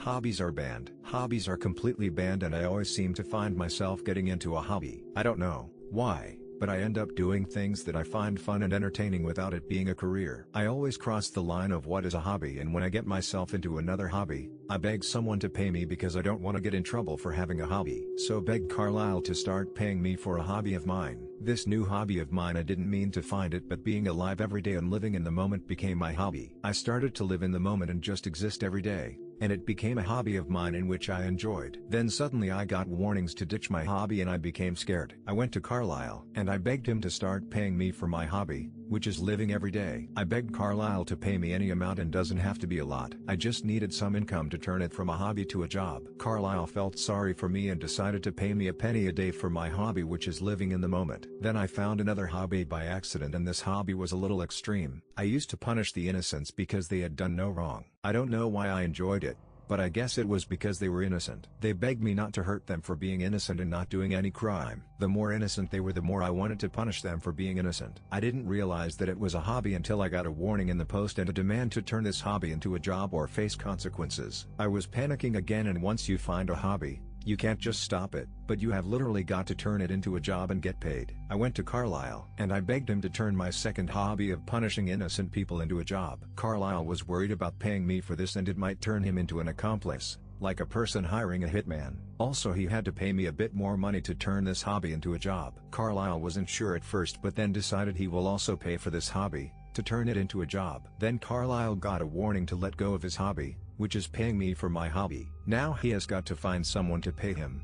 Hobbies are banned. Hobbies are completely banned, and I always seem to find myself getting into a hobby. I don't know why, but I end up doing things that I find fun and entertaining without it being a career. I always cross the line of what is a hobby, and when I get myself into another hobby, I beg someone to pay me because I don't want to get in trouble for having a hobby. So begged Carlisle to start paying me for a hobby of mine. This new hobby of mine, I didn't mean to find it, but being alive every day and living in the moment became my hobby. I started to live in the moment and just exist every day, and it became a hobby of mine in which I enjoyed. Then suddenly I got warnings to ditch my hobby and I became scared. I went to Carlisle and I begged him to start paying me for my hobby, which is living every day. I begged Carlisle to pay me any amount, and doesn't have to be a lot. I just needed some income to turn it from a hobby to a job. Carlisle felt sorry for me and decided to pay me a penny a day for my hobby, which is living in the moment. Then I found another hobby by accident, and this hobby was a little extreme. I used to punish the innocents because they had done no wrong. I don't know why I enjoyed it, but I guess it was because they were innocent. They begged me not to hurt them for being innocent and not doing any crime. The more innocent they were, the more I wanted to punish them for being innocent. I didn't realize that it was a hobby until I got a warning in the post and a demand to turn this hobby into a job or face consequences. I was panicking again, and once you find a hobby, you can't just stop it, but you have literally got to turn it into a job and get paid. I went to Carlisle and I begged him to turn my second hobby of punishing innocent people into a job. Carlisle was worried about paying me for this, and it might turn him into an accomplice, like a person hiring a hitman. Also, he had to pay me a bit more money to turn this hobby into a job. Carlisle wasn't sure at first, but then decided he will also pay for this hobby to turn it into a job. Then Carlisle got a warning to let go of his hobby, which is paying me for my hobby. Now he has got to find someone to pay him.